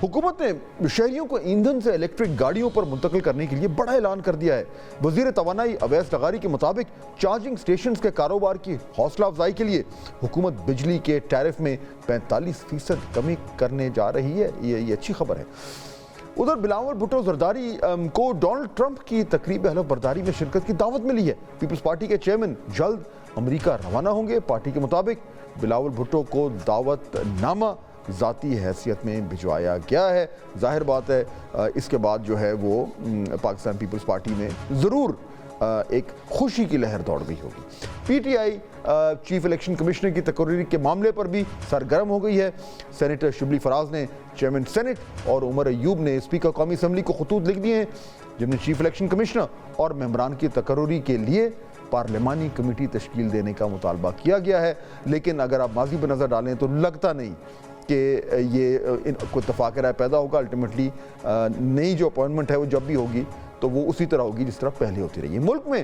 A: حکومت نے شہریوں کو ایندھن سے الیکٹرک گاڑیوں پر منتقل کرنے کے لیے بڑا اعلان کر دیا ہے. وزیر توانائی اویس لغاری کے مطابق چارجنگ سٹیشنز کے کاروبار کی حوصلہ افزائی کے لیے حکومت بجلی کے ٹیرف میں 45% کمی کرنے جا رہی ہے. یہ اچھی خبر ہے. ادھر بلاول بھٹو زرداری کو ڈونلڈ ٹرمپ کی تقریب حلف برداری میں شرکت کی دعوت ملی ہے۔ پیپلز پارٹی کے چیئرمین جلد امریکہ روانہ ہوں گے۔ پارٹی کے مطابق بلاول بھٹو کو دعوت نامہ ذاتی حیثیت میں بھجوایا گیا ہے۔ ظاہر بات ہے اس کے بعد جو ہے وہ پاکستان پیپلز پارٹی میں ضرور ایک خوشی کی لہر دوڑ گئی ہوگی۔ پی ٹی آئی چیف الیکشن کمشنر کی تقرری کے معاملے پر بھی سرگرم ہو گئی ہے۔ سینیٹر شبلی فراز نے چیئرمین سینٹ اور عمر ایوب نے اسپیکر قومی اسمبلی کو خطوط لکھ دیے ہیں، جن میں چیف الیکشن کمشنر اور ممبران کی تقرری کے لیے پارلیمانی کمیٹی تشکیل دینے کا مطالبہ کیا گیا ہے۔ لیکن اگر آپ ماضی پر نظر ڈالیں تو لگتا نہیں کہ یہ کوئی اتفاق رائے پیدا ہوگا۔ الٹیمیٹلی نئی جو اپوائنٹمنٹ ہے وہ جب بھی ہوگی تو وہ اسی طرح ہوگی جس طرح پہلے ہوتی رہی ہے۔ ملک میں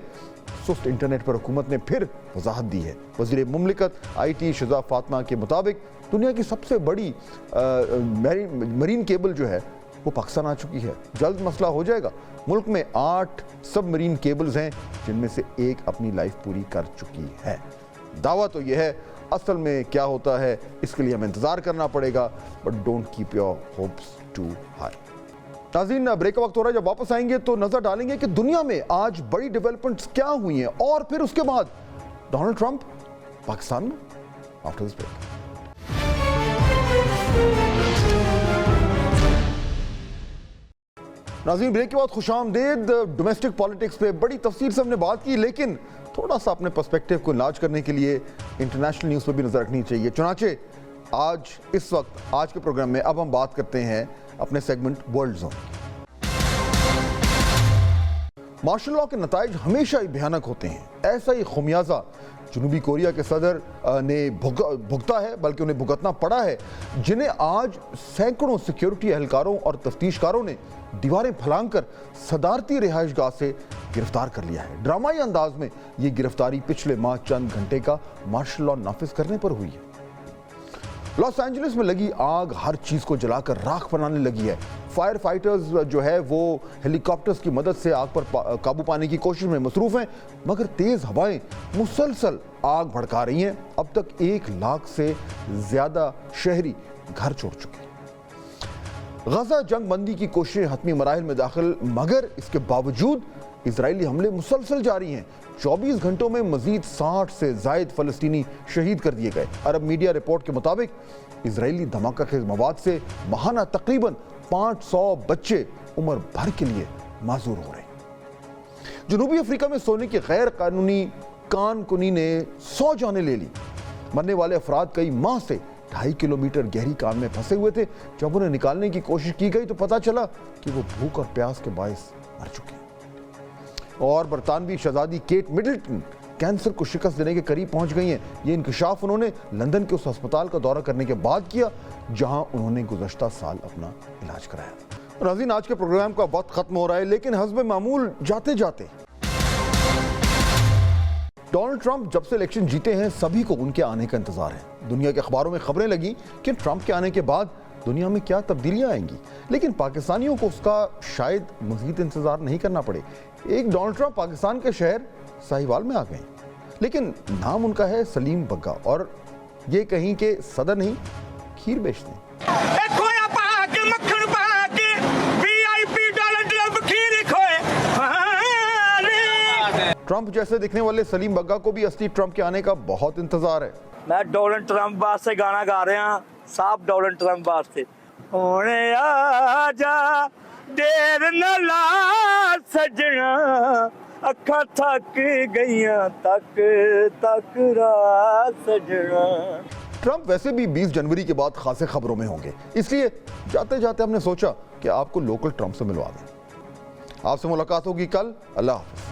A: سست انٹرنیٹ پر حکومت نے پھر وضاحت دی ہے۔ وزیر مملکت آئی ٹی شہزاد فاطمہ کے مطابق دنیا کی سب سے بڑی مرین کیبل جو ہے وہ پاکستان آ چکی ہے۔ جلد مسئلہ ہو جائے گا۔ ملک میں 8 سب مرین کیبلز ہیں جن میں سے ایک اپنی لائف پوری کر چکی ہے۔ دعویٰ تو یہ ہے، اصل میں کیا ہوتا ہے اس کے لیے ہمیں انتظار کرنا پڑے گا، but don't keep your hopes too high. ناظرین بریک کا وقت ہو رہا ہے، جب واپس آئیں گے تو نظر ڈالیں گے کہ دنیا میں آج بڑی ڈیولپمنٹس کیا ہوئی ہیں، اور پھر اس کے بعد ڈونلڈ ٹرمپ پاکستان میں آفٹر دس بریک۔ ناظرین بریک کے بعد خوش آمدید۔ ڈومیسٹک پالیٹکس پہ بڑی تفصیل سے ہم نے بات کی، لیکن تھوڑا سا اپنے پرسپیکٹیو کو انلارج کرنے کے لیے انٹرنیشنل نیوز پہ بھی نظر رکھنی چاہیے۔ چنانچہ اس وقت آج کے پروگرام میں اب ہم بات کرتے ہیں اپنے segment world zone. Martial law کے نتائج ہمیشہ ہی بھیانک ہوتے ہیں۔ ایسا ہی خمیازہ جنوبی کوریا کے صدر نے بھگتا ہے، بلکہ انہیں بھگتنا پڑا ہے، جنہیں آج سینکڑوں سیکیورٹی اہلکاروں اور تفتیش کاروں نے دیواریں پھلانگ کر صدارتی رہائش گاہ سے گرفتار کر لیا ہے۔ ڈرامائی انداز میں یہ گرفتاری پچھلے ماہ چند گھنٹے کا مارشل لاء نافذ کرنے پر ہوئی ہے۔ لاس اینجلس میں لگی آگ ہر چیز کو جلا کر راکھ بنانے لگی ہے۔ فائر فائٹرز جو ہے وہ ہیلی کاپٹرز کی مدد سے آگ پر قابو پانے کی کوشش میں مصروف ہیں، مگر تیز ہوائیں مسلسل آگ بھڑکا رہی ہیں۔ اب تک 1 لاکھ سے زیادہ شہری گھر چھوڑ چکے ہیں۔ غزہ جنگ بندی کی کوششیں حتمی مراحل میں داخل، مگر اس کے باوجود اسرائیلی حملے مسلسل جاری ہیں۔ 24 گھنٹوں میں مزید 60 سے زائد فلسطینی شہید کر دیے گئے۔ عرب میڈیا رپورٹ کے مطابق اسرائیلی دھماکہ خیز مواد سے ماہانہ تقریباً 500 بچے عمر بھر کے لیے معذور ہو رہے ہیں۔ جنوبی افریقہ میں سونے کی غیر قانونی کان کنی نے 100 جانیں لے لی۔ مرنے والے افراد کئی ماہ سے 2.5 کلومیٹر گہری کان میں پھنسے ہوئے تھے۔ جب انہیں نکالنے کی کوشش کی گئی تو پتا چلا کہ وہ بھوک اور پیاس کے باعث مر چکے ہیں۔ اور برطانوی شہزادی کیٹ مڈلٹن کینسر کو شکست دینے کے قریب پہنچ گئی ہیں۔ یہ انکشاف انہوں نے لندن کے اس ہسپتال کا دورہ کرنے کے بعد کیا جہاں انہوں نے گزشتہ سال اپنا علاج کرایا۔ ناظرین آج کے پروگرام کا وقت ختم ہو رہا ہے، لیکن حسب معمول جاتے جاتے ڈونلڈ ٹرمپ جب سے الیکشن جیتے ہیں سبھی کو ان کے آنے کا انتظار ہے۔ دنیا کے اخباروں میں خبریں لگیں کہ ٹرمپ کے آنے کے بعد دنیا میں کیا تبدیلیاں آئیں گی، لیکن پاکستانیوں کو اس کا شاید مزید انتظار نہیں کرنا پڑے۔ ایک ڈونلڈ ٹرمپ پاکستان کے شہر ساہیوال میں آ گئے، لیکن نام ان کا ہے سلیم بگا، اور یہ کہیں کہ صدر نہیں کھیر بیچتے ہیں۔ ٹرمپ جیسے دکھنے والے سلیم بگا کو بھی اصلی ٹرمپ کے آنے کا بہت انتظار ہے۔
H: میں ڈونلڈ ٹرمپ واسطے گانا گا رہا ہوں، صاحب ڈونلڈ ٹرمپ واسطے۔ ہونے آ جا دیر نہ لا سجنا، اکھاں تھک گئیاں تک تک را سجنا۔
A: ٹرمپ ویسے بھی 20 جنوری کے بعد خاصے خبروں میں ہوں گے، اس لیے جاتے جاتے ہم نے سوچا کہ آپ کو لوکل ٹرمپ سے ملوا دیں۔ آپ سے ملاقات ہوگی کل۔ اللہ حافظ۔